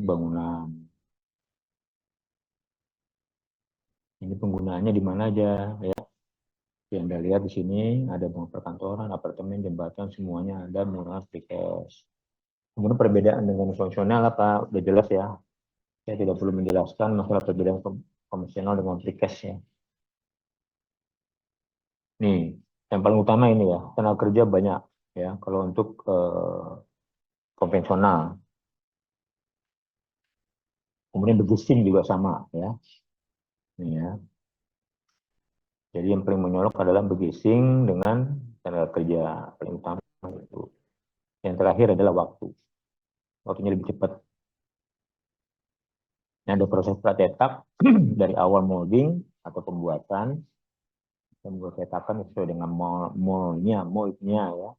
bangunan. Ini penggunaannya di mana aja ya. Yang Anda lihat di sini ada bangunan perkantoran, apartemen, jembatan, semuanya ada menggunakan precast. Kemudian perbedaan dengan konvensional apa? Udah jelas ya. Saya tidak perlu menjelaskan masalah perbedaan konvensional dengan precast ya. Nih, yang paling utama ini ya, tenaga kerja banyak ya. Kalau untuk konvensional, kemudian bergusin juga sama ya. Nih ya. Jadi yang paling menyolok adalah bergising dengan tenaga kerja paling utama itu. Yang terakhir adalah waktu. Waktunya lebih cepat. Ini ada proses pracetak dari awal molding atau pembuatan. Membuat cetakan sesuai dengan moldnya ya.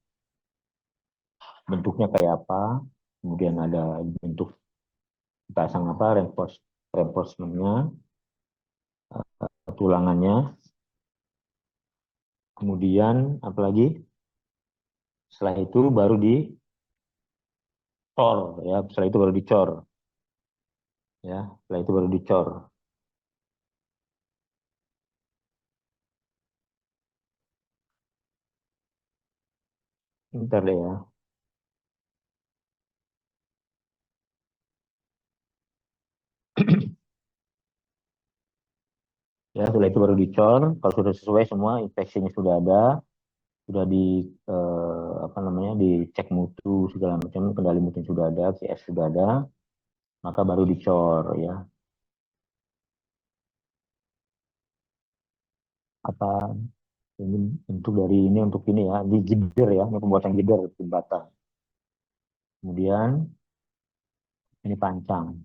Bentuknya kayak apa. Kemudian ada bentuk pasang apa, reinforcementnya, tulangannya. Kemudian apalagi setelah itu baru dicor ya. Setelah itu baru dicor ya. Setelah itu baru dicor. Bentar deh ya. Ya, setelah itu baru dicor. Kalau sudah sesuai semua, inspeksinya sudah ada, sudah di apa namanya, dicek mutu segala macam, kendali mutu sudah ada, CS sudah ada, maka baru dicor ya. Apa ini bentuk dari ini untuk ini ya, di gider ya, ini pembuatan gider jembatan. Kemudian ini pancang.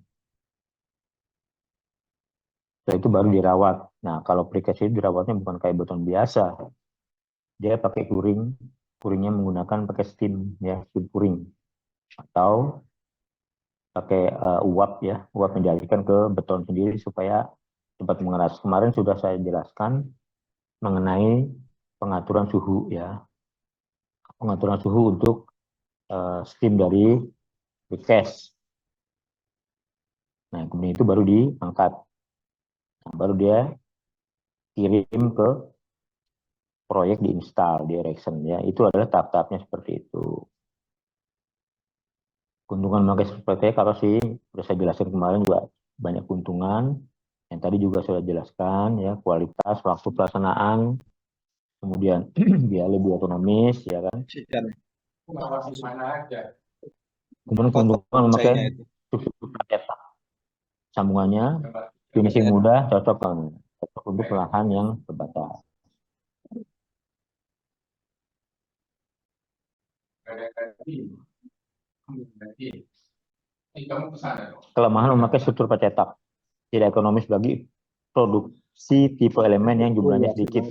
Setelah itu baru dirawat. Nah, kalau precast itu dirawatnya bukan kayak beton biasa. Dia pakai kuring, kuringnya menggunakan pakai steam ya, steam kuring atau pakai uap ya, uap yang dialirkan ke beton sendiri supaya cepat mengeras. Kemarin sudah saya jelaskan mengenai pengaturan suhu ya, pengaturan suhu untuk steam dari precast. Nah, kemudian itu baru diangkat, nah, baru dia kirim ke proyek diinstal, di erection ya. Itu adalah tahap-tahapnya seperti itu. Keuntungan memakai seperti kalau sih sudah saya jelaskan kemarin juga banyak keuntungan. Yang tadi juga sudah jelaskan ya, kualitas, waktu pelaksanaan, kemudian dia lebih otonomis ya kan. Kemudian keuntungan memakai struktur cetak, sambungannya finishing mudah, cocok untuk lahan yang terbatas. Kelemahan memakai struktur pencetak tidak ekonomis bagi produksi tipe elemen yang jumlahnya sedikit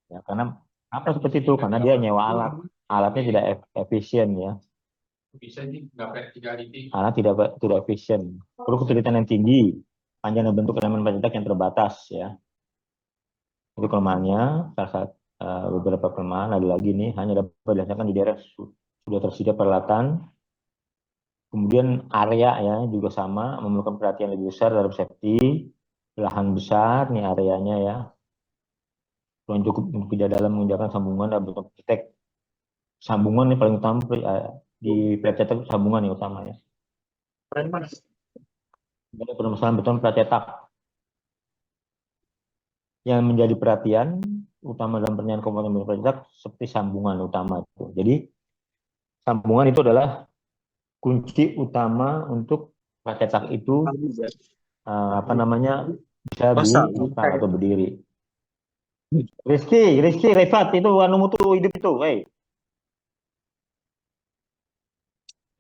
ya, karena apa seperti itu, karena dia nyewa alat, alatnya tidak efisien ya, alat tidak efisien, perlu kesulitan yang tinggi, panjang dan bentuk elemen pencetak yang terbatas ya. Itu kelemahannya. Salah satu beberapa kelemahan ada lagi nih, hanya dapat dirasakan di daerah sudah tersedia peralatan. Kemudian area ya juga sama, memerlukan perhatian lebih besar dalam safety, lahan besar nih areanya ya, ruang cukup untuk tidak dalam mengerjakan sambungan dan bentuk cetek. Sambungan yang paling utama di plat cetak, sambungan yang utama ya. Ada permasalahan beton plat cetak yang menjadi perhatian utama dalam penilaian komponen beton plat cetak seperti sambungan utama itu. Jadi sambungan itu adalah kunci utama untuk plat cetak itu apa namanya, bisa dibuka atau berdiri. Rizky, Rifat itu anu mutu hidup itu,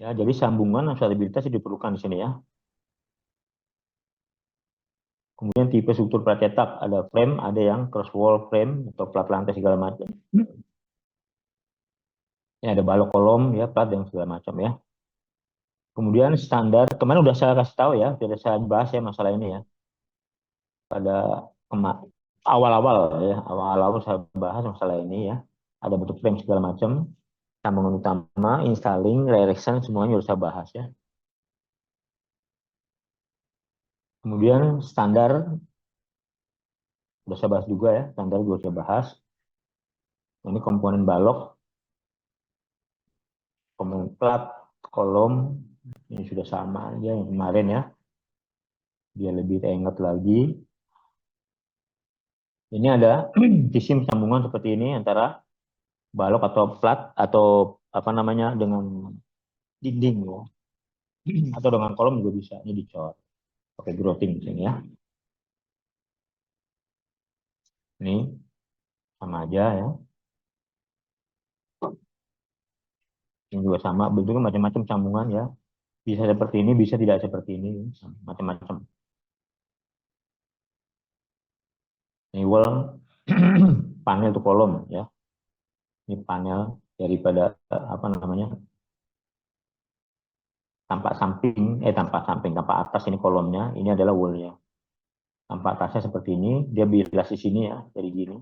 ya, jadi sambungan dan stabilitas diperlukan di sini ya. Kemudian tipe struktur plat cetak, ada frame, ada yang cross wall frame atau plat lantai segala macam. Ini ada balok kolom ya, plat yang segala macam ya. Kemudian standar, kemarin udah saya kasih tahu ya, sudah saya bahas ya masalah ini ya. Pada awal-awal ya, awal-awal saya bahas masalah ini ya. Ada bentuk frame segala macam, sambungan utama, installing, erection, semuanya sudah saya bahas ya. Kemudian standar, sudah saya bahas juga ya, standar juga saya bahas. Ini komponen balok, komponen plat, kolom, ini sudah sama aja yang kemarin ya. Dia lebih ingat lagi. Ini ada sistem sambungan seperti ini antara balok atau plat atau apa namanya dengan dinding ya. Atau dengan kolom juga bisa. Ini dicor pakai grouting di sini ya. Ini sama aja ya. Ini juga sama, bentuknya macam-macam sambungan ya. Bisa seperti ini, bisa tidak seperti ini, macam-macam. Ini wall panel itu kolom ya. Ini panel daripada apa namanya tampak samping, tampak atas ini kolomnya, ini adalah wallnya. Tampak atasnya seperti ini, dia bilas di sini ya, jadi gini.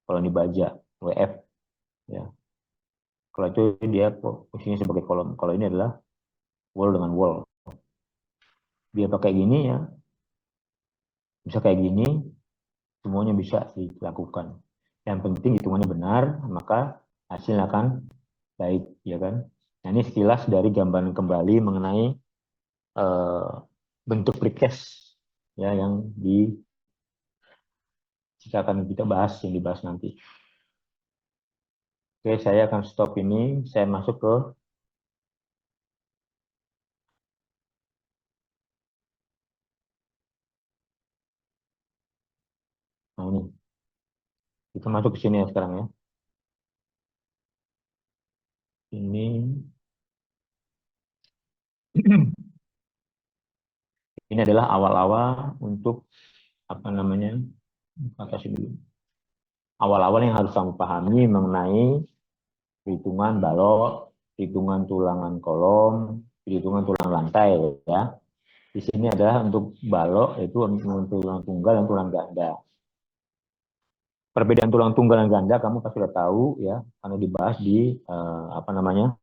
Kalau ini baja WF ya. Kalau itu dia posisinya sebagai kolom. Kalau ini adalah wall dengan wall. Dia pakai gini ya, bisa kayak gini, semuanya bisa dilakukan. Yang penting hitungannya benar, maka hasil akan baik, ya kan? Nah, ini sekilas dari gambaran kembali mengenai eh, bentuk precast ya yang jika akan kita bahas yang dibahas nanti. Oke, saya akan stop ini. Saya masuk ke nah ini. Kita masuk ke sini ya sekarang ya. Ini ini adalah awal-awal untuk apa namanya? Kasih dulu. Awal-awal yang harus kamu pahami mengenai perhitungan balok, perhitungan tulangan kolom, perhitungan tulang lantai ya. Di sini adalah untuk balok itu untuk tulang tunggal dan tulang ganda. Perbedaan tulang tunggal dan ganda kamu pasti sudah tahu ya, karena dibahas di apa namanya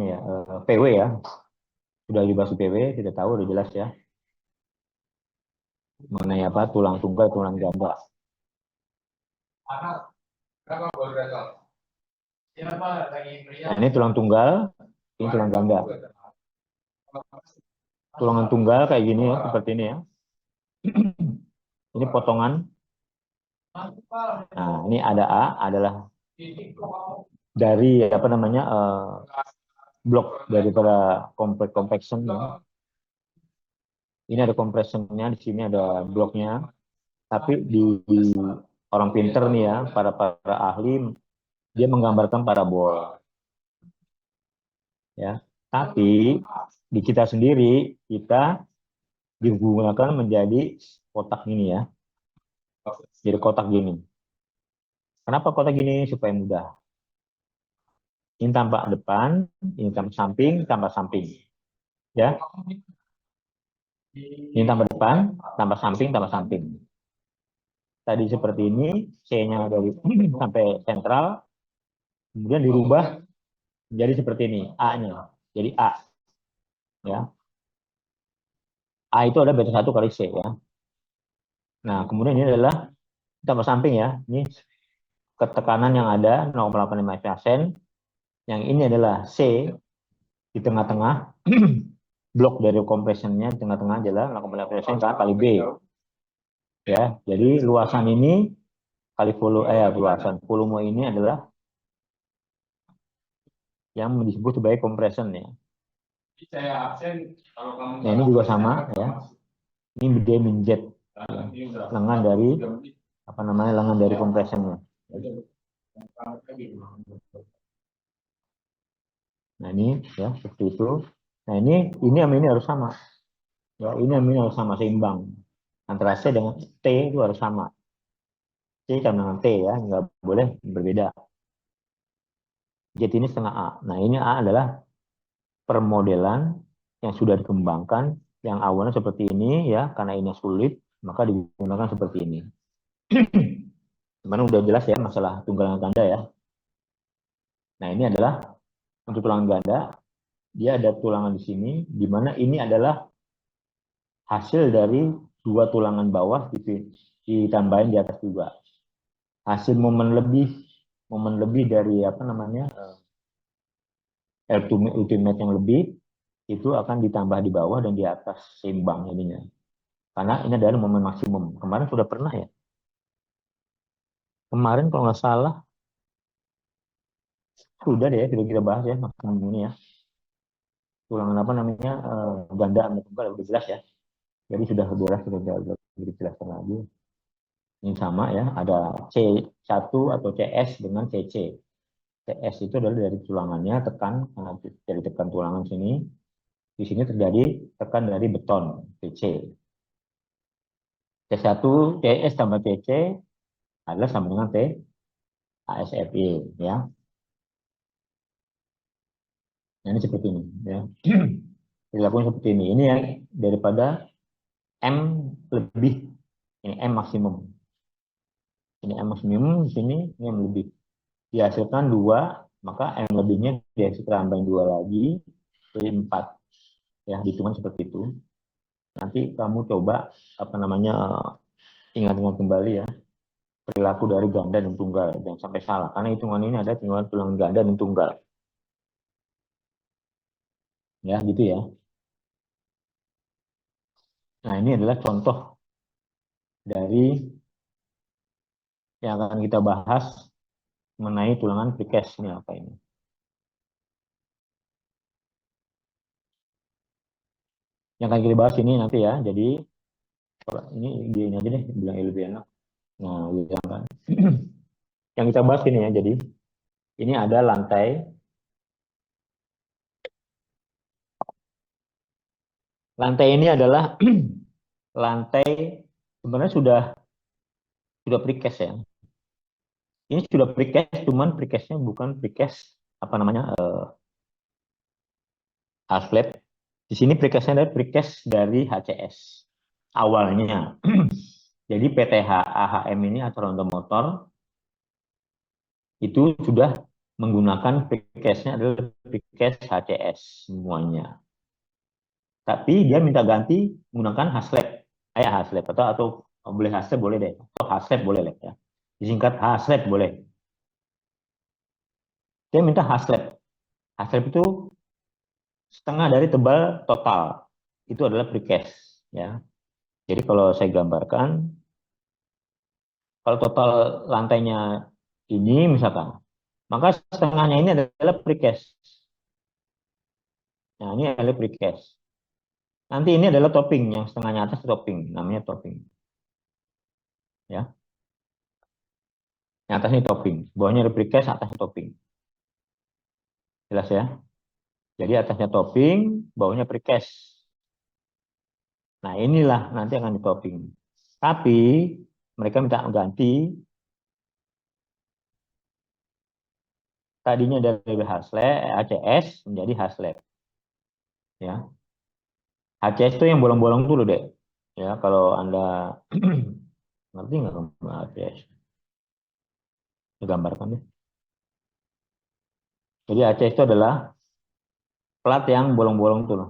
ya PW ya, sudah dibahas di PW, tidak tahu udah jelas ya mengenai apa tulang tunggal tulang ganda. Nah, ini tulang tunggal, ini tulang ganda. Tulangan tunggal kayak gini ya, seperti ini ya. Ini potongan. Nah, ini ada A adalah dari apa namanya blok daripada compaction ya. Ini ada compressionnya, di sini ada bloknya. Tapi di orang pinter nih ya, para ahli dia menggambarkan parabol. Ya. Tapi di kita sendiri kita digunakan menjadi kotak gini ya. Jadi kotak gini. Kenapa kotak gini? Supaya mudah. Ini tampak depan, ini tampak samping, tambah samping. Ya. Ini tambah depan, tambah samping, tambah samping. Tadi seperti ini, C-nya dari sampai sentral, kemudian dirubah menjadi seperti ini, A-nya. Jadi A. Ya. A itu ada beta 1 kali C ya. Nah, kemudian ini adalah tambah samping ya. Ini ketekanan yang ada 0,85%. Yang ini adalah C di tengah-tengah. Blok dari compressionnya di tengah-tengah adalah 0,85% kali B. Ya, jadi luasan ini kali volume ini adalah yang disebut sebagai compression ya. Nah, ini juga sama ya. Ini D min Z ya. Lengan dari apa namanya lengan dari compressionnya. Nah ini ya seperti itu. Nah ini sama ini harus sama. Ya ini sama ini harus sama seimbang. Antara C dengan T itu harus sama. C sama dengan T ya nggak boleh berbeda. Z ini setengah A. Nah ini A adalah permodelan yang sudah dikembangkan yang awalnya seperti ini ya karena ini sulit maka digunakan seperti ini. Cuman udah jelas ya masalah tunggalan ganda ya. Nah ini adalah untuk tulang ganda dia ada tulangan di sini, di mana ini adalah hasil dari dua tulangan bawah ditambahin di atas juga. Hasil momen lebih dari apa namanya ultimate yang lebih itu akan ditambah di bawah dan di atas seimbang ininya. Karena ini adalah momen maksimum. Kemarin sudah pernah ya. Kemarin kalau nggak salah sudah deh, sudah kita bahas ya maksimum ini ya. Tulangan apa namanya ganda sama tunggal udah jelas ya. Jadi sudah beres, sudah dijelaskan lagi. Ini sama ya, ada C1 atau CS dengan CC. CS itu adalah dari tulangannya tekan, karena dari tekan tulangan sini, di sini terjadi tekan dari beton CC. C1, CS tambah CC adalah sama dengan T ASFI ya. Nah, ini seperti ini ya. Dilakukan seperti ini. Ini yang daripada M lebih, ini M maksimum. Ini M maksimum di sini, ini M lebih. Dihasilkan 2, maka M lebihnya dihasilkan tambahin 2 lagi, jadi 4. Ya, hitungan seperti itu. Nanti kamu coba apa namanya ingat-ingat kembali ya perilaku dari ganda dan tunggal, jangan sampai salah karena hitungan ini ada tulang ganda dan tunggal. Ya, gitu ya. Nah, ini adalah contoh dari yang akan kita bahas mengenai tulangan precast ini apa ini. Yang akan kita bahas ini nanti ya. Jadi ini dia aja deh, bilang lebih enak. Nah, yang kan. Yang kita bahas ini ya. Jadi ini ada lantai. Lantai ini adalah lantai sebenarnya sudah precast ya. Ini sudah precast, cuman precastnya bukan precast apa namanya half flat. Di sini precastnya adalah precast dari HCS awalnya. Jadi PTH AHM ini atau Rondo Motor itu sudah menggunakan precastnya adalah precast HCS semuanya. Tapi dia minta ganti menggunakan Haslab, Haslab atau boleh Haslab boleh deh, atau Haslab boleh deh ya. Disingkat Haslab boleh. Dia minta Haslab. Haslab itu setengah dari tebal total. Itu adalah precast ya. Jadi kalau saya gambarkan, kalau total lantainya ini misalkan, maka setengahnya ini adalah precast. Nah, ini adalah precast. Nanti ini adalah topping, yang setengahnya atas topping, namanya topping. Ya, yang atasnya topping, bawahnya ada precast, atasnya topping. Jelas ya? Jadi atasnya topping, bawahnya precast. Nah, inilah nanti akan di topping. Tapi mereka minta ganti tadinya dari Haslab, ACS menjadi Haslab. Ya, ACS itu yang bolong-bolong dulu deh. Ya, kalau Anda ngerti nggak ACS? Digambarkan deh. Jadi ACS itu adalah plat yang bolong-bolong tuh loh.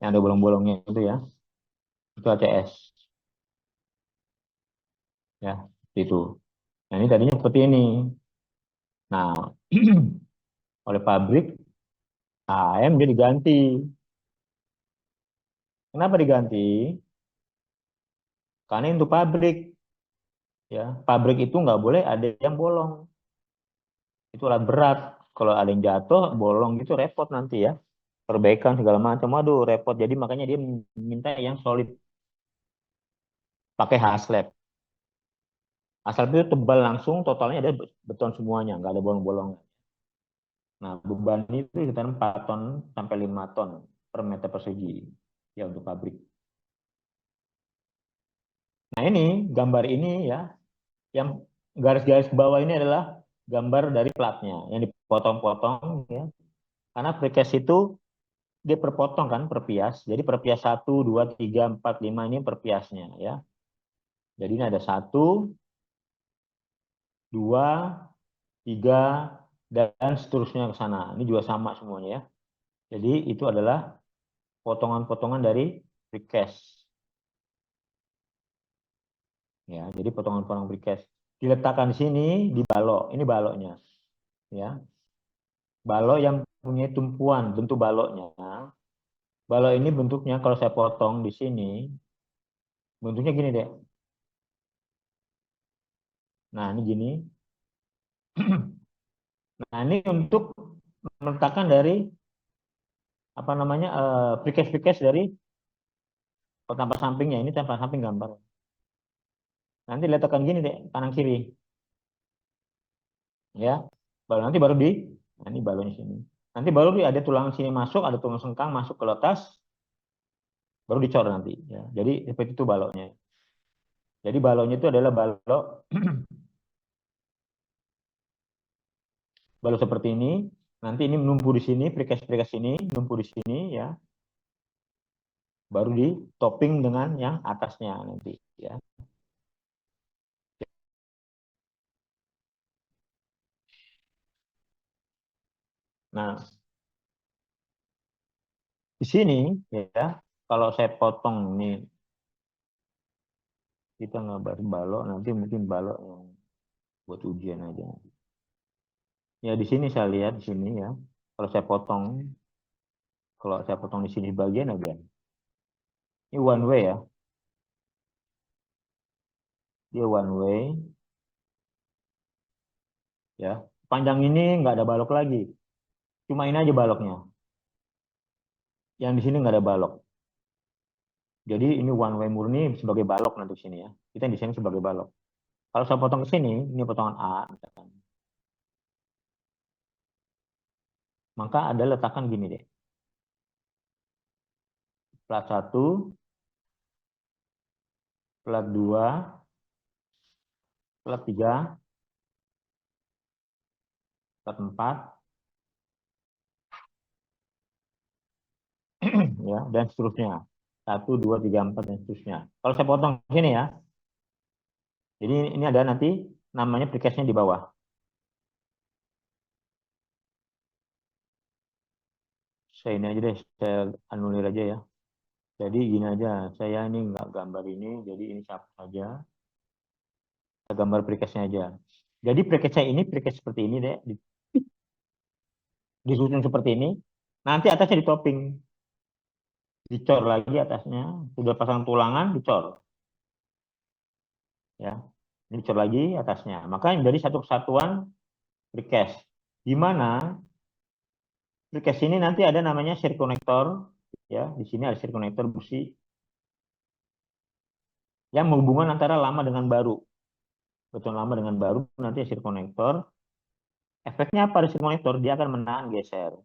Yang ada bolong-bolongnya itu ya. Itu ACS. Ya, itu. Nah, ini tadinya seperti ini. Nah, oleh pabrik AM dia diganti. Kenapa diganti? Karena untuk pabrik, ya pabrik itu nggak boleh ada yang bolong. Itu alat berat. Kalau ada yang jatuh, bolong gitu repot nanti ya. Perbaikan segala macam, waduh repot. Jadi makanya dia minta yang solid, pakai Haslab. Haslab itu tebal langsung, totalnya ada beton semuanya, nggak ada bolong-bolong. Nah, beban itu sekitar 4 ton sampai 5 ton per meter persegi ya untuk pabrik. Nah, ini gambar ini ya, yang garis-garis ke bawah ini adalah gambar dari platnya yang dipotong-potong ya. Karena precast itu dia perpotong kan per pias. Jadi per pias 1, 2, 3, 4, 5 ini per piasnya ya. Jadi ini ada 1, 2, 3, dan seterusnya ke sana. Ini juga sama semuanya ya. Jadi itu adalah potongan-potongan dari precast. Ya, jadi potongan-potongan precast diletakkan di sini di balok. Ini baloknya, ya. Balok yang punya tumpuan bentuk baloknya. Balok ini bentuknya kalau saya potong di sini, bentuknya gini deh. Nah, ini gini. Nah, ini untuk meletakkan dari apa namanya precast dari tampak sampingnya. Ini tampak samping gambar. Nanti letakkan gini deh, kanan kiri, ya. Nanti baru di, nah ini balonnya sini. Nanti baru ada tulang sini masuk, ada tulang sengkang masuk ke lotas, baru dicor nanti. Ya. Jadi seperti itu baloknya. Jadi baloknya itu adalah balok balok seperti ini. Nanti ini menumpuk di sini, precast ini menumpuk di sini, ya. Baru di topping dengan yang atasnya nanti, ya. Nah, di sini, ya, kalau saya potong nih, kita ngabarin balok, nanti mungkin balok yang buat ujian aja. Ya di sini saya lihat di sini ya. Kalau saya potong di sini bagian aja. Ini one way ya. Dia one way ya. Panjang ini nggak ada balok lagi. Cuma ini aja baloknya. Yang di sini nggak ada balok. Jadi ini one way murni sebagai balok nanti sini ya. Kita di sini sebagai balok. Kalau saya potong ke sini, ini potongan A, misalkan. Maka ada letakan gini deh. Plat 1, plat 2, plat 3, plat 4, ya, dan seterusnya. 1, 2, 3, 4 dan seterusnya. Kalau saya potong sini ya, jadi ini ada nanti namanya precastnya di bawah. Saya ini aja deh, saya anulir aja ya. Jadi gini aja, saya ini nggak gambar ini, jadi ini siapa saja. Saya gambar precastnya aja. Jadi precastnya ini precast seperti ini deh, disusun seperti ini. Nanti atasnya ditoping, dicor lagi atasnya. Sudah pasang tulangan, dicor. Ya, ini dicor lagi atasnya. Maka menjadi satu kesatuan precast. Di mana precast ini nanti ada namanya sirkonektor. Ya, di sini ada sirkonektor busi yang menghubungkan antara lama dengan baru. Beton lama dengan baru nanti sirkonektor. Efeknya apa di sirkonektor? Dia akan menahan geser.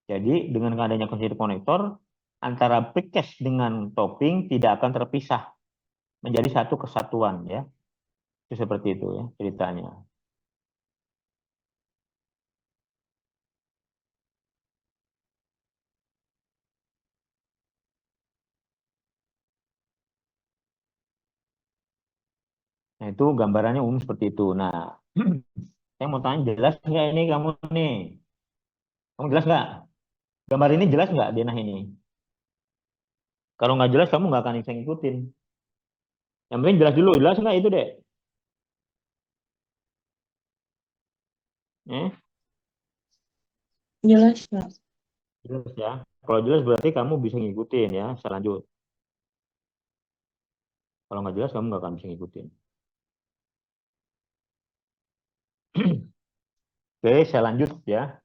Jadi dengan adanya sirkonektor, antara precast dengan topping tidak akan terpisah menjadi satu kesatuan ya. Itu seperti itu ya ceritanya. Nah itu gambarannya umum seperti itu. Nah, saya mau tanya jelas nggak ini kamu nih? Kamu jelas nggak? Gambar ini jelas nggak denah ini? Kalau nggak jelas kamu nggak akan bisa ngikutin. Yang penting jelas dulu, jelas nggak itu deh? Eh, Jelas, Mas. jelas ya. Kalau jelas berarti kamu bisa ngikutin ya. Saya lanjut. Kalau nggak jelas kamu nggak akan bisa ngikutin. Oke, saya lanjut ya.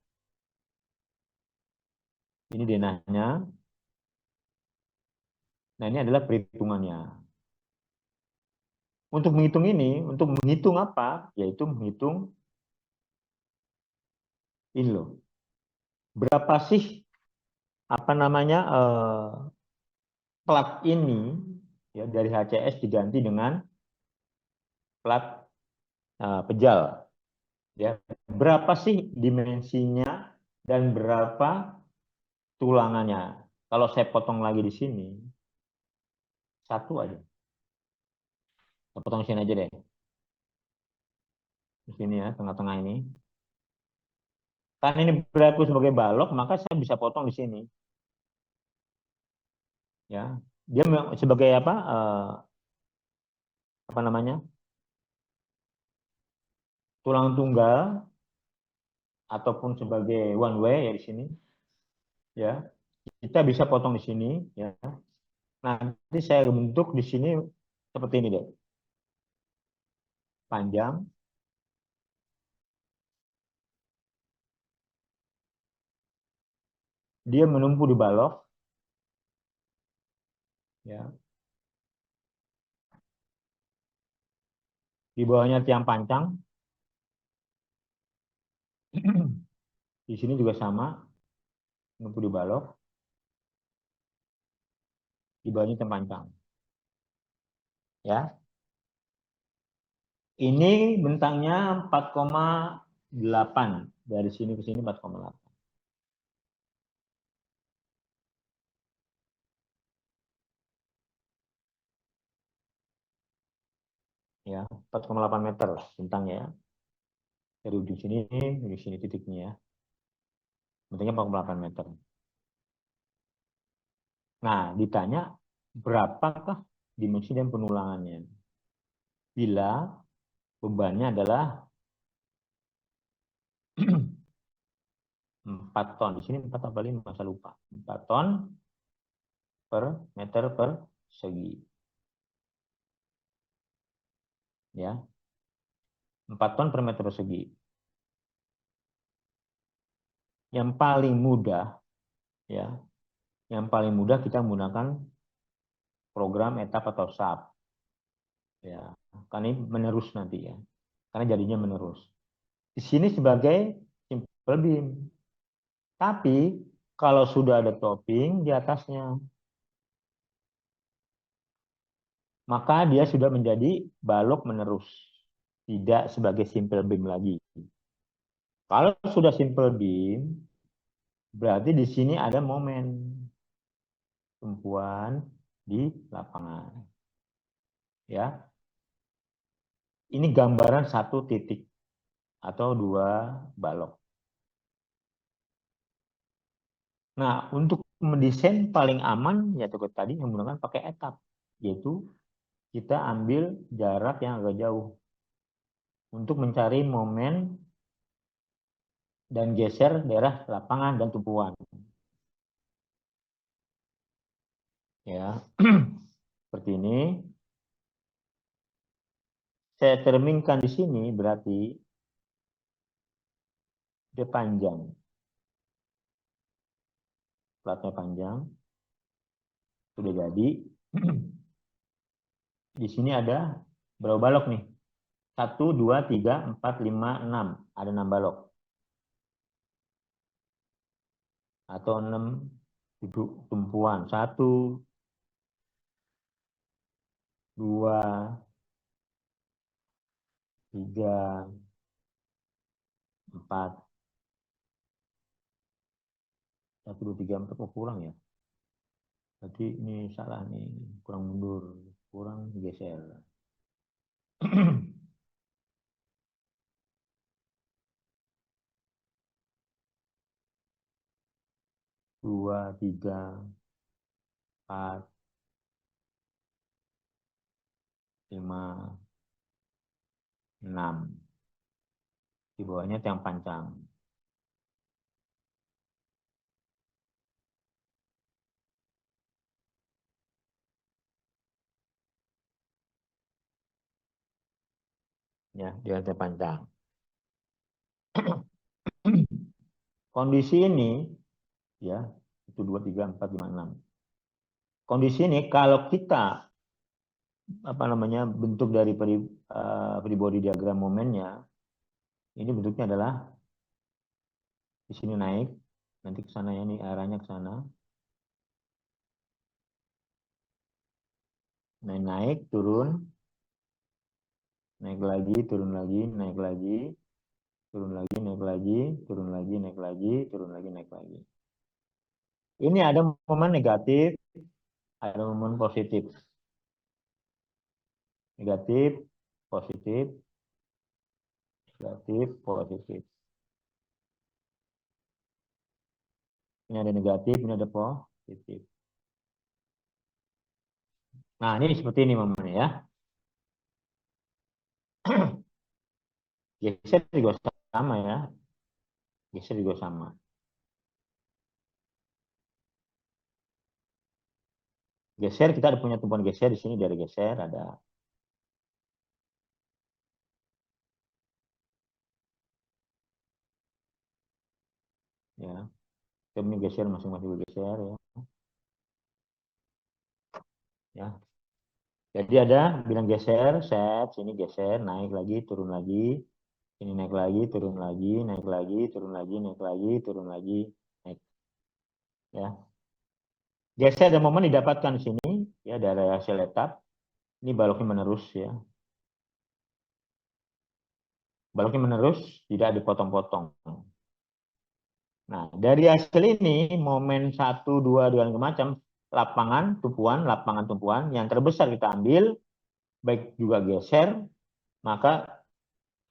Ini denahnya. Nah, ini adalah perhitungannya. Untuk menghitung ini, untuk menghitung apa? Yaitu menghitung ini loh. Berapa sih apa namanya plat ini ya dari HCS diganti dengan plat pejal ya. Berapa sih dimensinya dan berapa tulangannya? Kalau saya potong lagi di sini satu aja. Saya potong sini aja deh. Di sini ya, tengah-tengah ini. Karena ini berlaku sebagai balok, maka saya bisa potong di sini. Ya, dia sebagai apa namanya, tulang tunggal ataupun sebagai one way ya di sini. Ya, kita bisa potong di sini. Ya, nanti saya bentuk di sini seperti ini deh, panjang. Dia menumpu di balok. Ya, di bawahnya tiang pancang. Di sini juga sama, menumpu di balok. Di bawahnya tiang pancang. Ya, ini bentangnya 4,8, dari sini ke sini 4,8. Ya, 4,8 meter bentangnya ya. Dari ujung sini titiknya ya. Bentangnya 4,8 meter. Nah, ditanya berapakah dimensi dan penulangannya? Bila bebannya adalah 4 ton. Di sini 4 apa 5, masa lupa. 4 ton per meter persegi. Ya, 4 ton per meter persegi. Yang paling mudah, ya, yang paling mudah kita menggunakan program etap atau SAP. Ya, karena ini menerus nanti ya. Karena jadinya menerus. Di sini sebagai simple beam. Tapi kalau sudah ada topping di atasnya, maka dia sudah menjadi balok menerus. Tidak sebagai simple beam lagi. Kalau sudah simple beam, berarti di sini ada momen tumpuan di lapangan. Ya, ini gambaran satu titik atau dua balok. Nah, untuk mendesain paling aman ya seperti tadi yang menggunakan pakai etap, yaitu kita ambil jarak yang agak jauh untuk mencari momen dan geser daerah lapangan dan tumpuan. Ya, seperti ini. Saya termingkan di sini berarti dia panjang, platnya panjang, sudah jadi. Di sini ada berapa balok nih? 1, 2, 3, 4, 5, 6. Ada 6 balok. Atau 6 duduk tumpuan. 1, 2, 3, 4. 1, 2, 3, 4. Oh, kurang ya. Berarti ini salah nih. Kurang mundur. Kurang geser. 2, 3, 4, 5, 6. Di bawahnya tiang pancang. Ya, di tiang pancang. Kondisi ini, ya, 1, 2, 3, 4, 5, 6. Kondisi ini kalau kita bentuk dari free body diagram momennya, ini bentuknya adalah di sini naik, nanti ke sana ya, nih arahnya ke sana. Naik, turun, naik lagi, turun lagi, naik lagi, turun lagi, naik lagi, turun lagi, naik lagi, turun lagi, naik lagi. Ini ada momen negatif, ada momen positif. Negatif, positif, negatif, positif. Ini ada negatif, ini ada positif. Nah, ini seperti ini momennya ya. Geser juga sama ya. Geser juga sama. Geser, kita ada punya tumpuan geser di sini, dari geser ada. Ya, kami geser masing-masing bergeser ya. Ya, jadi ada bilang geser, set, sini geser, naik lagi, turun lagi, ini naik lagi, turun lagi, naik lagi, turun lagi, naik lagi, turun lagi, naik. Ya, geser dan momen didapatkan di sini, ya dari hasil etap. Ini baloknya menerus ya, baloknya menerus, tidak dipotong-potong. Nah, dari hasil ini, momen 1, 2, dan macam, lapangan tumpuan, yang terbesar kita ambil, baik juga geser, maka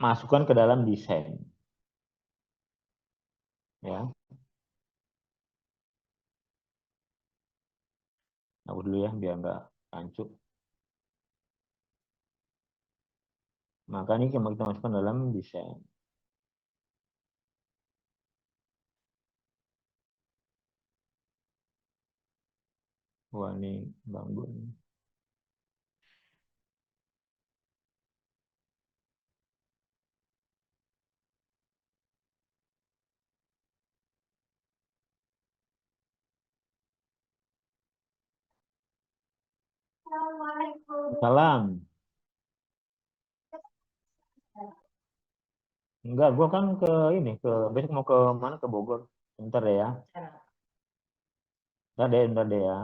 masukkan ke dalam desain. Ya, aku dulu ya, biar nggak rancu. Maka ini kita masukkan dalam desain. Wah, ini bangun. Salam. Enggak, gua kan ke ini, besok mau ke mana, ke Bogor. Bentar deh ya. Bentar deh ya.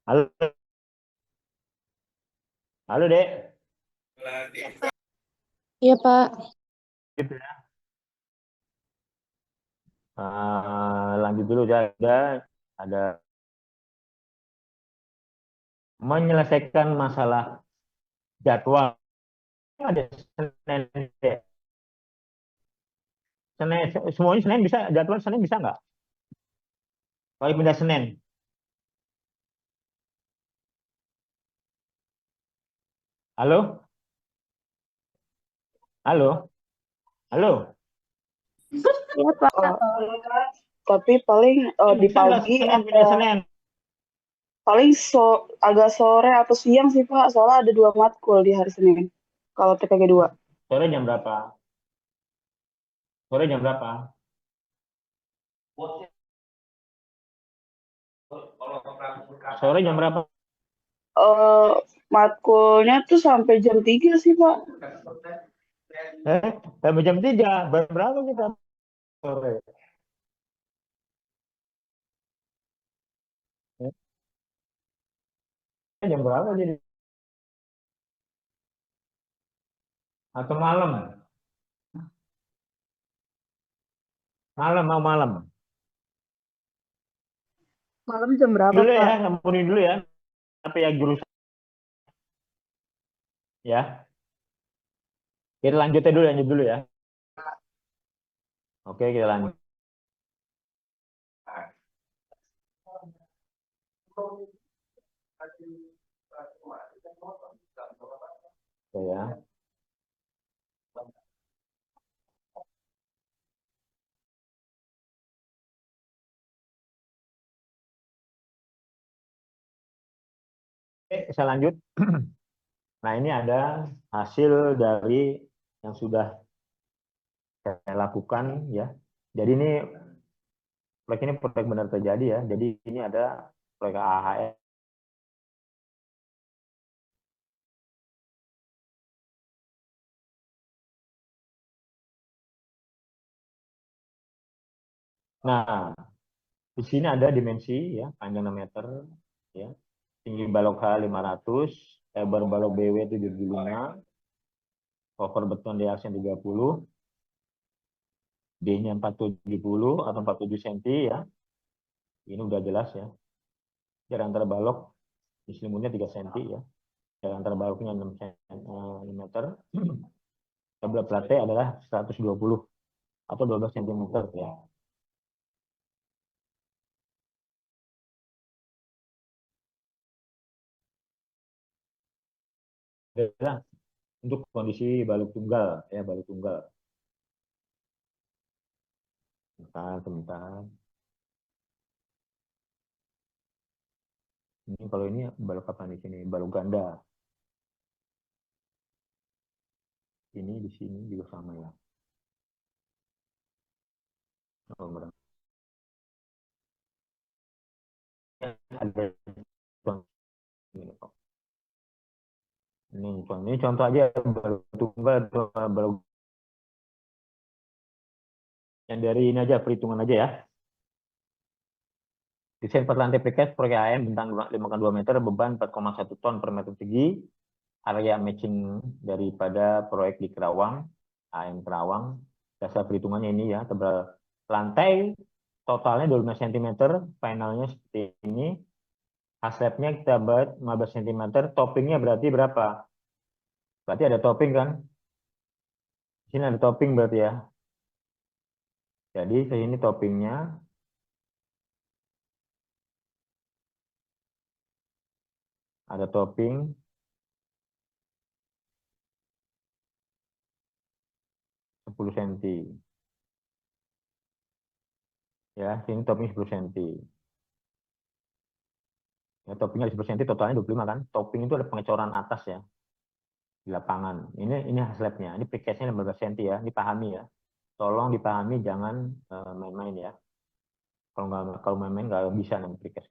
Halo, halo Dek. Iya, Pak. Gitu ya. Lanjut dulu ya. Ada menyelesaikan masalah jadwal. Ada Senin, Dek. Senin, semuanya Senin bisa, jadwal Senin bisa nggak? Kalau pindah Senin. Halo, halo, halo. Iya, Pak. Tapi paling di Bisa nggak pagi Senin pindah Senin? paling agak sore atau siang sih, Pak. Soalnya ada 2 matkul di hari Senin. Kalau TPG 2. Sore jam berapa? Sore jam berapa? Sore jam berapa? Eh matkulnya tuh sampai jam 3 sih, Pak. Sampai jam 3. Berapa kita sore? Jam berapa jadi? Atau malam? Malam, mau malam. Malam jam berapa, Dulu ya, Pak? ngampunin dulu ya. Tapi ya jurusan ya. Kita lanjut dulu ya. Oke, kita lanjut. Oke, ya. Oke, saya lanjut. Nah, ini ada hasil dari yang sudah saya lakukan ya. Jadi ini proyek benar terjadi ya. Jadi ini ada proyek AHS. Nah, di sini ada dimensi ya, panjang 6 meter ya. Tinggi balok H 500, lebar balok BW 75, cover beton di aksen 30, D-nya 470 atau 47 cm ya. Ini udah jelas ya. Jarak antara balok di selimutnya 3 cm ya. Jarak antara baloknya 6 meter. Sebelah plate adalah 120 atau 12 cm ya. Adalah untuk kondisi balok tunggal ya, balok tunggal. Sebentar. Ini kalau ini balok apa di sini? Balok ganda. Ini di sini juga sama ya. Oh, ada contoh ini kok. Ini contoh aja balok tunggal atau balok yang dari ini aja, perhitungan aja ya. Desain per lantai precast proyek AM bentang 5,2 meter, beban 4,1 ton per meter persegi, area matching daripada proyek di Kerawang, AM Kerawang. Dasar perhitungannya ini ya, tebal lantai totalnya 25 cm, finalnya seperti ini. Haslepnya kita buat 15 cm, toppingnya berarti berapa? Berarti ada topping kan? Di sini ada topping berarti ya. Jadi ke sini toppingnya ada topping 10 cm. Ya, sini topping 10 cm. Ya, toppingnya 10 cm, totalnya 25 kan. Topping itu ada pengecoran atas ya, di lapangan. Ini haslepnya. Ini precastnya 15 cm ya. Dipahami ya. Tolong dipahami, jangan main-main ya. Kalau main-main nggak bisa nanti precast.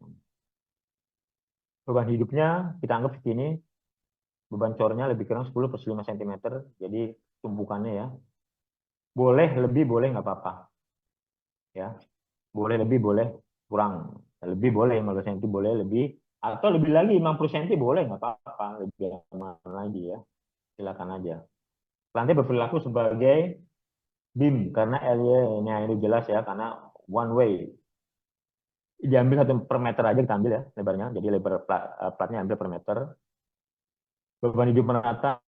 Beban hidupnya kita anggap segini. Beban cornya lebih kurang 10 per 5 cm. Jadi tumpukannya ya. Boleh lebih, boleh nggak apa-apa. Ya. Boleh lebih, boleh kurang. Lebih boleh 15 cm, boleh lebih. Atau lebih lagi 50 cm boleh, nggak apa-apa. Lebih aman lagi ya. Silakan aja. Lantai berperilaku sebagai beam karena LY ini itu jelas ya, karena one way. Diambil 1 per meter aja, kita ambil ya lebarnya. Jadi lebar platnya ambil per meter. Beban hidup merata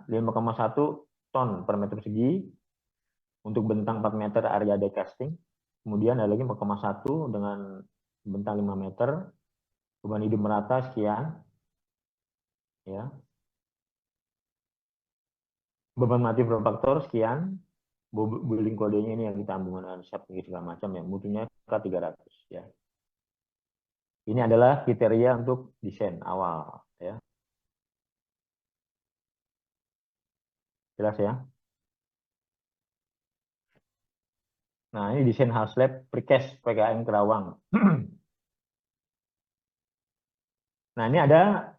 5,1 ton per meter persegi untuk bentang 4 meter area die casting. Kemudian ada lagi 4,1 dengan bentang 5 meter. Beban hidup merata sekian ya. Beban mati per faktor sekian. Building kodenya ini yang kita ambungan segala macam ya. Mutunya K300 ya. Ini adalah kriteria untuk desain awal ya. Jelas ya. Nah, ini desain house lab precast PKM Kerawang. Nah, ini ada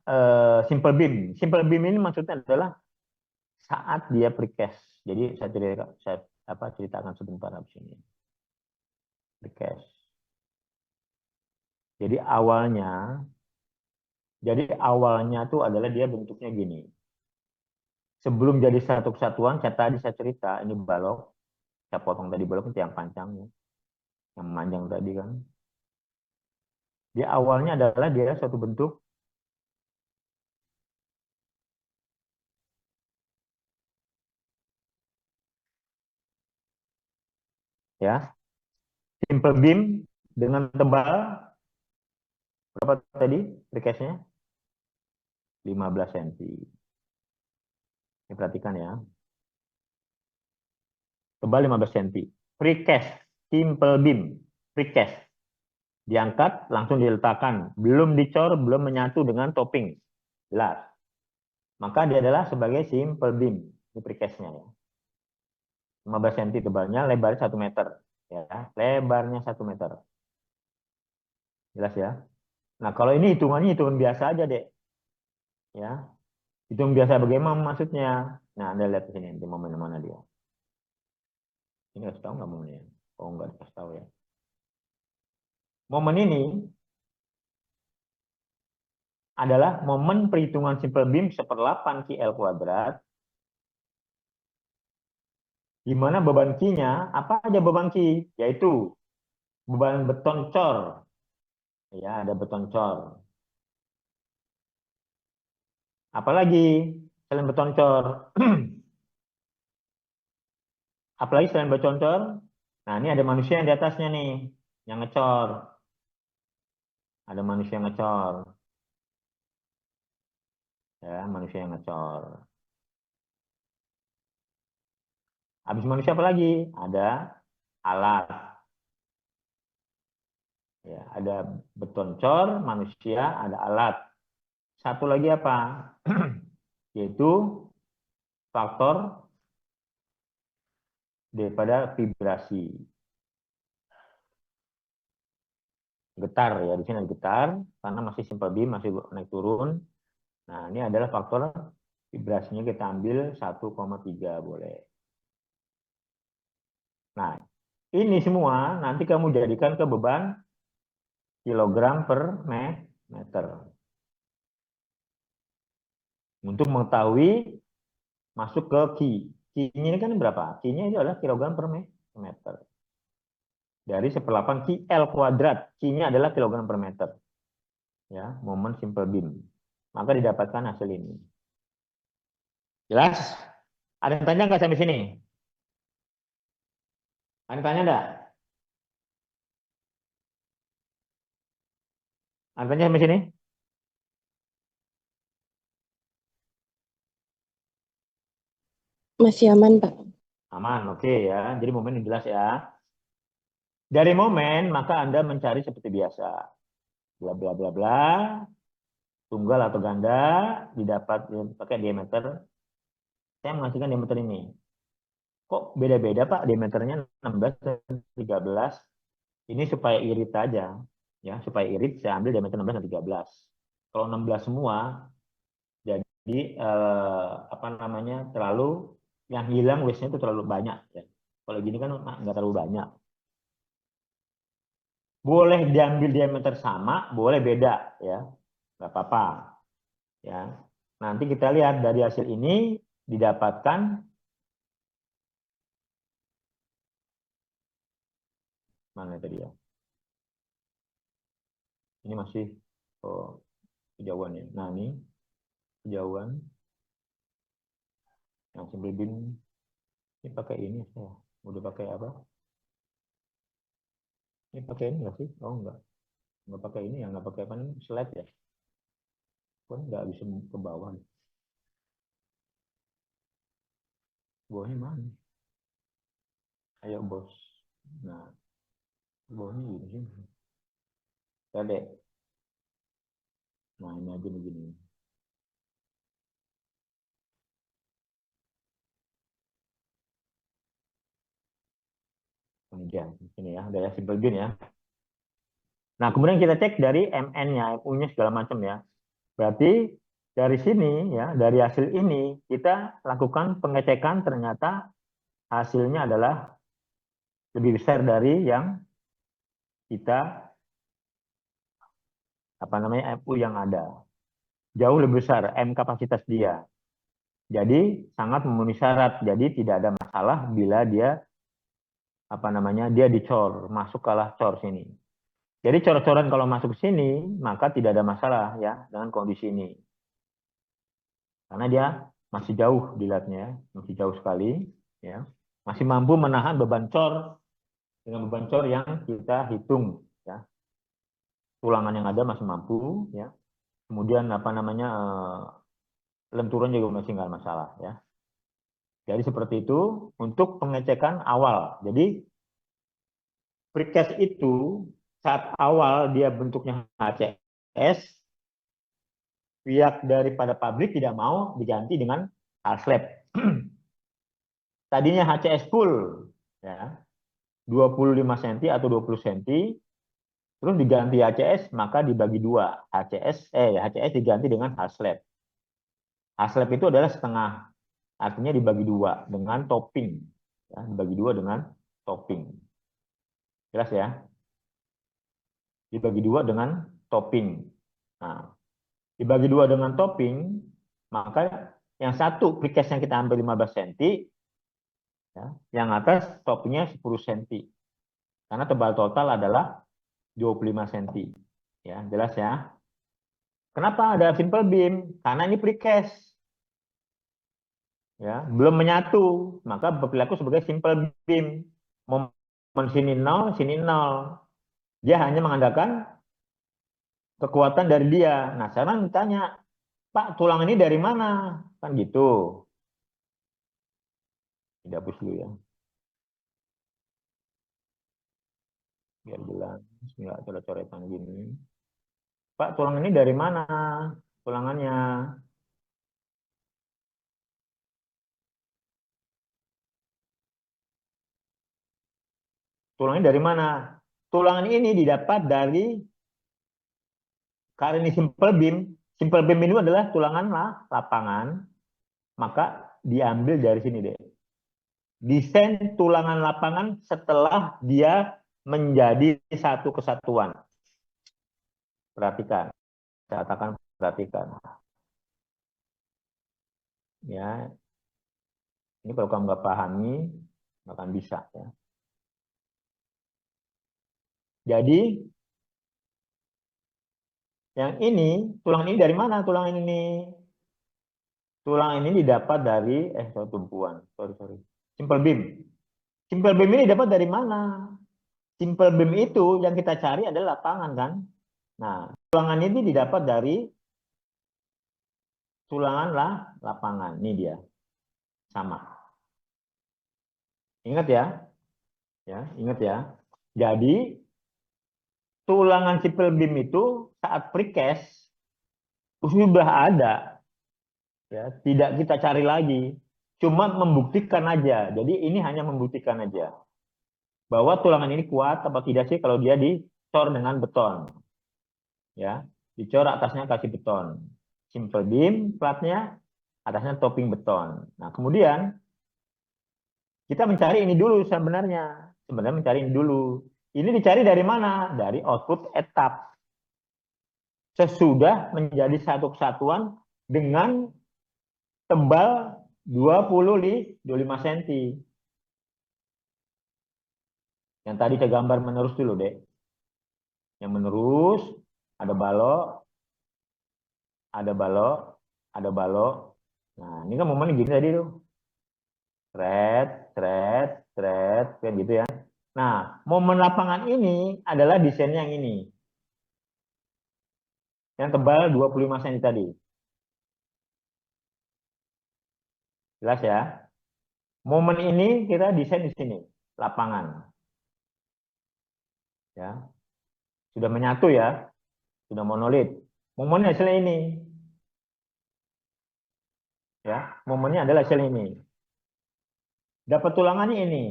simple beam. Simple beam ini maksudnya adalah saat dia precast. Jadi saya ceritakan sebentar di sini. Precast. Jadi awalnya tuh adalah dia bentuknya gini. Sebelum jadi satu kesatuan, saya cerita ini balok. Saya potong tadi balok itu yang panjangnya, yang panjang tadi kan. Di awalnya adalah dia suatu bentuk ya, simple beam dengan tebal berapa tadi precastnya? 15 cm. Ini perhatikan ya. Tebal 15 cm. Precast, simple beam, precast. Diangkat, langsung diletakkan. Belum dicor, belum menyatu dengan topping. Jelas. Maka dia adalah sebagai simple beam. Ini precastnya ya. 15 cm tebalnya, lebarnya 1 meter. Ya, lebarnya 1 meter. Jelas ya. Nah, kalau ini hitungannya hitungan biasa aja, Dek. Ya. Hitung biasa bagaimana maksudnya? Nah, Anda lihat di sini nanti momen mana dia. Ini kasih tahu nggak momennya? Oh, nggak dikasih tahu ya. Momen ini adalah momen perhitungan simple beam 1/8 QL kuadrat Di mana beban Q-nya, apa aja beban Q? Yaitu beban beton cor. Ya, ada beton cor. Apalagi selain beton cor? Apalagi selain beton cor? Nah, ini ada manusia yang di atasnya nih, yang ngecor. Ada manusia yang ngecor. Ya, manusia yang ngecor. Habis manusia apa lagi? Ada alat. Ya, ada beton cor, manusia, ada alat. Satu lagi apa? Yaitu faktor daripada vibrasi. Getar ya, di sini ada getar karena masih simple beam, masih naik turun. Nah, ini adalah faktor vibrasinya kita ambil 1,3 boleh. Nah, ini semua nanti kamu jadikan ke beban kilogram per meter. Untuk mengetahui masuk ke Ki. Ki-nya ini kan berapa? Ki-nya itu adalah kilogram per meter. Dari 1/8 KL kuadrat. Ki-nya adalah kilogram per meter. Ya, momen simple beam. Maka didapatkan hasil ini. Jelas? Ada yang tanya nggak sampai sini? Ada yang tanya nggak? Ada yang tanya sampai sini? Masih aman, Pak. Aman, oke ya. Jadi momen ini jelas ya. Dari momen, maka Anda mencari seperti biasa. Bla bla bla bla. Tunggal atau ganda didapat pakai diameter. Saya mengasihkan diameter ini. Kok beda-beda Pak? Diameternya 16 dan 13. Ini supaya irit aja. Ya, supaya irit saya ambil diameter 16 dan 13. Kalau 16 semua, jadi apa namanya? Terlalu yang hilang waste-nya itu terlalu banyak ya. Kalau gini kan nggak terlalu banyak. Boleh diambil diameter sama, boleh beda ya. Nggak apa-apa ya. Nanti kita lihat dari hasil ini didapatkan mana tadi ya. Ini masih kejauhan ya. Nah, ini kejauhan yang simple beam ini pakai ini saya udah pakai apa? Ini pakai ini nggak sih? Oh nggak pakai ini ya, nggak pakai apa nih? Slide ya? Pun nggak bisa ke bawah. Bawahnya mana? Ayo bos. Nah, bawahnya gini sih. Ya deh. Nah ini aja begini. Ini dia, ini ya, udah ya simple beam ya. Nah kemudian kita cek dari MN-nya, MU-nya segala macam ya. Berarti dari sini ya, dari hasil ini kita lakukan pengecekan ternyata hasilnya adalah lebih besar dari yang kita apa namanya MU yang ada. Jauh lebih besar M kapasitas dia. Jadi sangat memenuhi syarat. Jadi tidak ada masalah bila dia apa namanya dia dicor, masuk kalah cor sini. Jadi cor-coran kalau masuk sini maka tidak ada masalah ya dengan kondisi ini. Karena dia masih jauh dilihatnya, masih jauh sekali ya. Masih mampu menahan beban cor dengan beban cor yang kita hitung ya. Tulangan yang ada masih mampu ya. Kemudian apa namanya lenturan juga masih nggak masalah ya. Jadi seperti itu untuk pengecekan awal. Jadi precast itu saat awal dia bentuknya HCS, pihak daripada pabrik tidak mau diganti dengan hard slab. Tadinya HCS full ya, 25 cm atau 20 cm, terus diganti HCS maka dibagi dua. HCS diganti dengan hard slab. Hard slab itu adalah setengah, artinya dibagi dua dengan topping. Ya, dibagi dua dengan topping. Jelas ya? Dibagi dua dengan topping. Nah, dibagi dua dengan topping, maka yang satu precast yang kita ambil 15 cm, Ya. Yang atas topnya 10 cm. Karena tebal total adalah 25 cm. Ya, jelas ya. Kenapa ada simple beam? Karena ini precast. Ya, belum menyatu, maka berperilaku sebagai simple beam. Momen sini nol. Dia hanya mengandalkan kekuatan dari dia. Nah, sekarang ditanya, Pak, tulang ini dari mana? Kan gitu. Dihapus dulu ya, biar jelas. Nggak coret-coretan gini. Pak, tulang ini dari mana? Tulangannya. Tulangannya dari mana? Tulangan ini didapat dari, karena ini simple beam. Simple beam ini adalah tulangan lapangan. Maka diambil dari sini deh. Desain tulangan lapangan setelah dia menjadi satu kesatuan. Perhatikan, katakan perhatikan. Ya, ini kalau kamu nggak pahami, nggak akan bisa ya. Jadi yang ini, tulang ini dari mana? Tulang ini, tulang ini didapat dari tumpuan. Sorry. Simple beam. Simple beam ini dapat dari mana? Simple beam itu yang kita cari adalah lapangan kan. Nah, tulangan ini didapat dari tulangan lapangan. Ini dia. Sama. Ingat ya. Ya, ingat ya. Jadi tulangan simple beam itu saat precast sudah ada, ya, tidak kita cari lagi, cuma membuktikan aja. Jadi ini hanya membuktikan aja bahwa tulangan ini kuat apa tidak sih kalau dia dicor dengan beton, ya, dicor atasnya kasih beton, simple beam, platnya atasnya topping beton. Nah kemudian kita mencari ini dulu sebenarnya mencari ini dulu. Ini dicari dari mana? Dari output etap. Sesudah menjadi satu kesatuan dengan tebal 25 cm. Yang tadi saya gambar menerus dulu, Dek. Yang menerus, ada balok, ada balok, ada balok. Nah, ini kan momen gini tadi tuh. Thread, thread, thread, kan gitu ya. Nah, momen lapangan ini adalah desainnya yang ini. Yang tebal 25 cm tadi. Jelas ya? Momen ini kita desain di sini, lapangan. Ya, sudah menyatu ya, sudah monolit. Momennya hasilnya ini. Ya, momennya adalah hasil ini. Dapat tulangannya ini.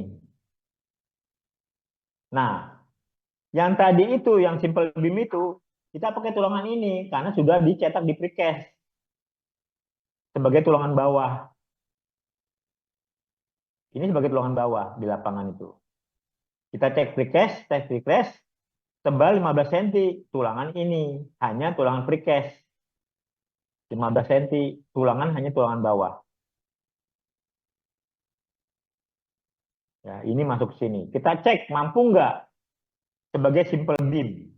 Nah, yang tadi itu, yang simple beam itu, kita pakai tulangan ini karena sudah dicetak di precast sebagai tulangan bawah. Ini sebagai tulangan bawah di lapangan itu. Kita cek precast, tebal 15 cm. Tulangan ini hanya tulangan precast. 15 cm, tulangan hanya tulangan bawah. Ya, ini masuk sini. Kita cek mampu nggak sebagai simple beam.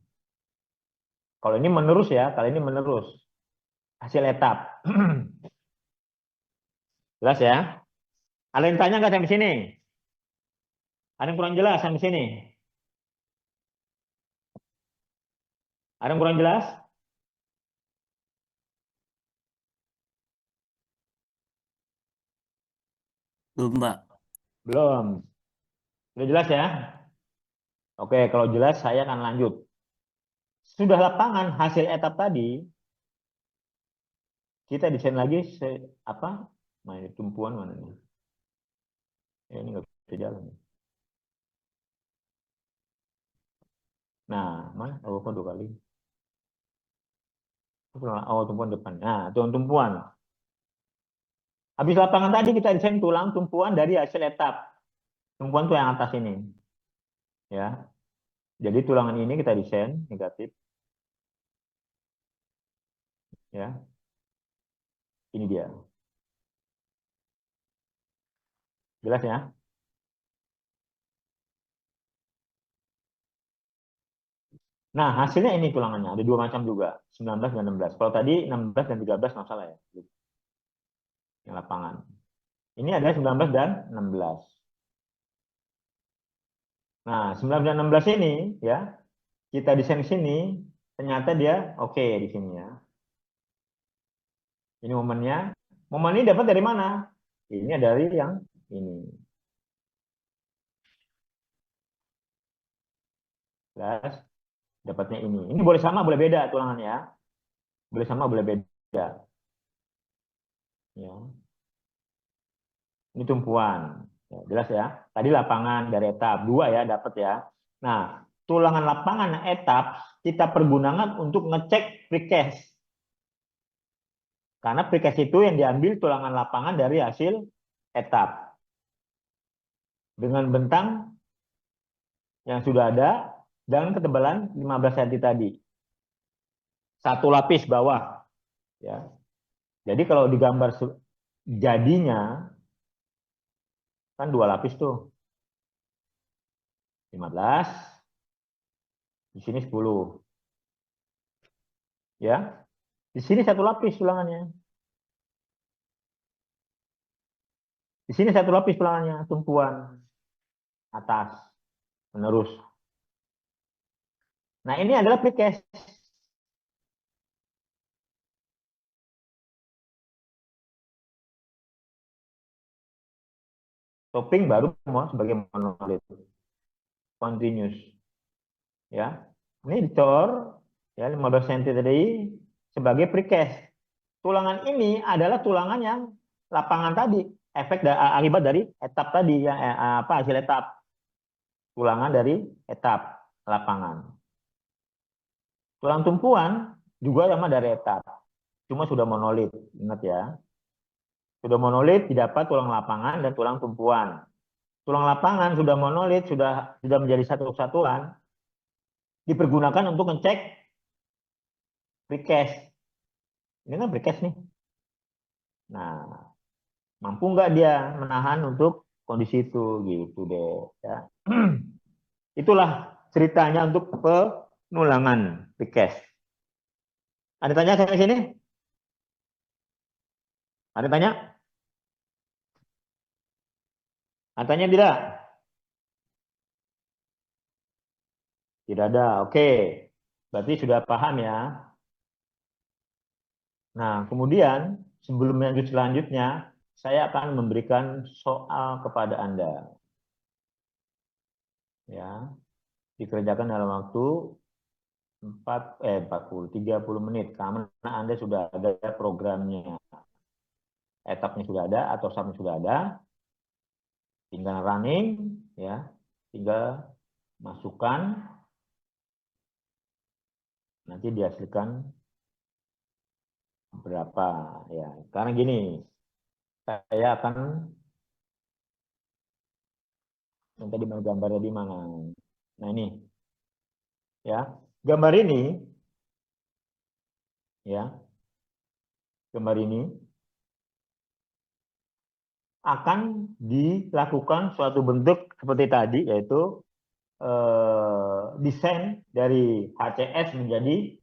Kalau ini menerus ya, kalau ini menerus. Hasil etap. Jelas ya? Ada yang tanya nggak sampai sini? Ada yang kurang jelas sampai sini? Ada yang kurang jelas? Belum, Mbak. Belum. Sudah jelas ya? Oke, kalau jelas saya akan lanjut. Sudah lapangan hasil etap tadi, kita desain lagi apa? Nah, ini tumpuan mana nih? Ya, ini nggak bisa jalan. Nah, mana? Oh, kok 2 kali. Oh, tumpuan depan. Nah, tumpuan. Habis lapangan tadi kita desain tulang tumpuan dari hasil etap. Tumpuan tuh yang atas ini. Ya. Jadi tulangan ini kita desain negatif. Ya. Ini dia. Jelas ya? Nah, hasilnya ini tulangannya. Ada dua macam juga, 19 dan 16. Kalau tadi 16 dan 13 masalah ya. Yang lapangan. Ini ada 19 dan 16. Nah, 19 dan 16 ini ya, kita desain sini, ternyata dia oke di sini ya. Ini momennya. Momen ini dapat dari mana? Ini dari yang ini. Plus, dapatnya ini. Ini boleh sama, boleh beda tulangannya ya. Boleh sama, boleh beda. Ya. Ini tumpuan. Ya, jelas ya. Tadi lapangan dari etap 2 ya, dapat ya. Nah, tulangan lapangan etap kita pergunakan untuk ngecek precast. Karena precast itu yang diambil tulangan lapangan dari hasil etap. Dengan bentang yang sudah ada dan ketebalan 15 cm tadi. Satu lapis bawah. Ya. Jadi kalau digambar jadinya, kan dua lapis tuh. 15, di sini 10. Ya, di sini satu lapis tulangannya. Di sini satu lapis tulangannya, tumpuan atas menerus. Nah, ini adalah precast. Topping baru mau sebagai monolit. Continuous. Ya. Ini dicor ya 15 cm tadi sebagai precast. Tulangan ini adalah tulangan yang lapangan tadi, efek akibat dari etap tadi yang apa hasil etap. Tulangan dari etap lapangan. Tulang tumpuan juga sama dari etap. Cuma sudah monolit, ingat ya. Sudah monolit didapat tulang lapangan dan tulang tumpuan. Tulang lapangan sudah monolit, sudah menjadi satu kesatuan, dipergunakan untuk ngecek precast. Ini kan precast nih. Nah, mampu nggak dia menahan untuk kondisi itu gitu deh ya. Itulah ceritanya untuk penulangan precast. Ada tanya ke sini? Ada tanya? Ada tanya tidak? Tidak ada. Oke. Berarti sudah paham ya. Nah, kemudian sebelum lanjut selanjutnya, saya akan memberikan soal kepada Anda. Ya, dikerjakan dalam waktu 30 menit karena Anda sudah ada programnya. Etapnya sudah ada atau stepnya sudah ada. Tinggal running ya. Tinggal masukkan nanti dihasilkan berapa ya. Karena gini, saya akan yang tadi gambarnya di mana. Nah, ini ya. Gambar ini ya. Gambar ini akan dilakukan suatu bentuk seperti tadi, yaitu desain dari HCS menjadi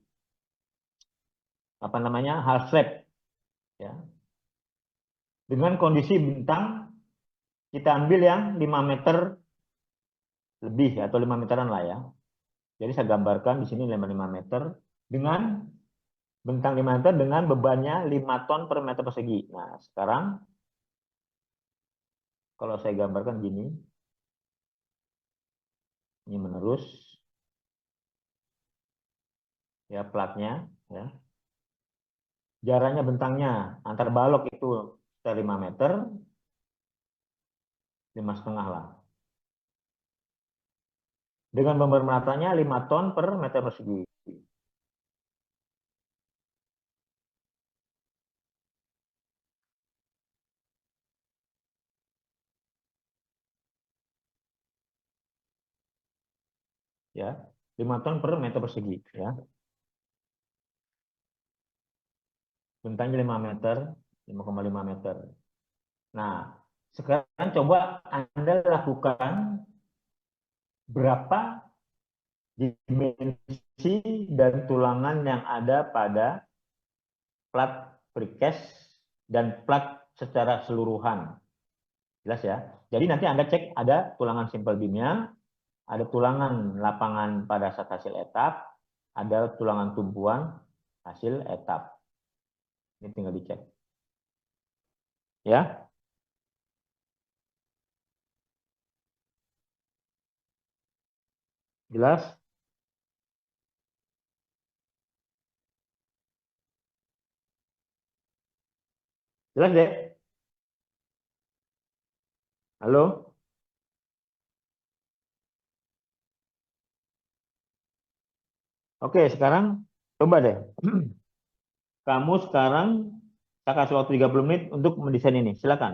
apa namanya half slab ya. Dengan kondisi bentang kita ambil yang 5 meter lebih atau 5 meteran lah ya. Jadi saya gambarkan di sini 5 meter dengan bentang 5 meter dengan bebannya 5 ton per meter persegi. Nah, sekarang kalau saya gambarkan gini, ini menerus ya platnya ya. Jaraknya bentangnya antar balok itu 5 meter, 5,5 lah. Dengan beban ratanya 5 ton per meter persegi. Ya, 5 ton per meter persegi ya. Bentangnya 5 meter, 5,5 meter. Nah, sekarang coba Anda lakukan berapa dimensi dan tulangan yang ada pada plat precast dan plat secara keseluruhan. Jelas ya. Jadi nanti Anda cek ada tulangan simple beam-nya, ada tulangan lapangan pada saat hasil etap, ada tulangan tumpuan hasil etap. Ini tinggal dicek. Ya. Jelas? Jelas deh? Halo? Oke, sekarang coba deh. Kamu sekarang saya kasih waktu 30 menit untuk mendesain ini. Silakan.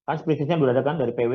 Kan spesiesnya sudah ada kan dari PW?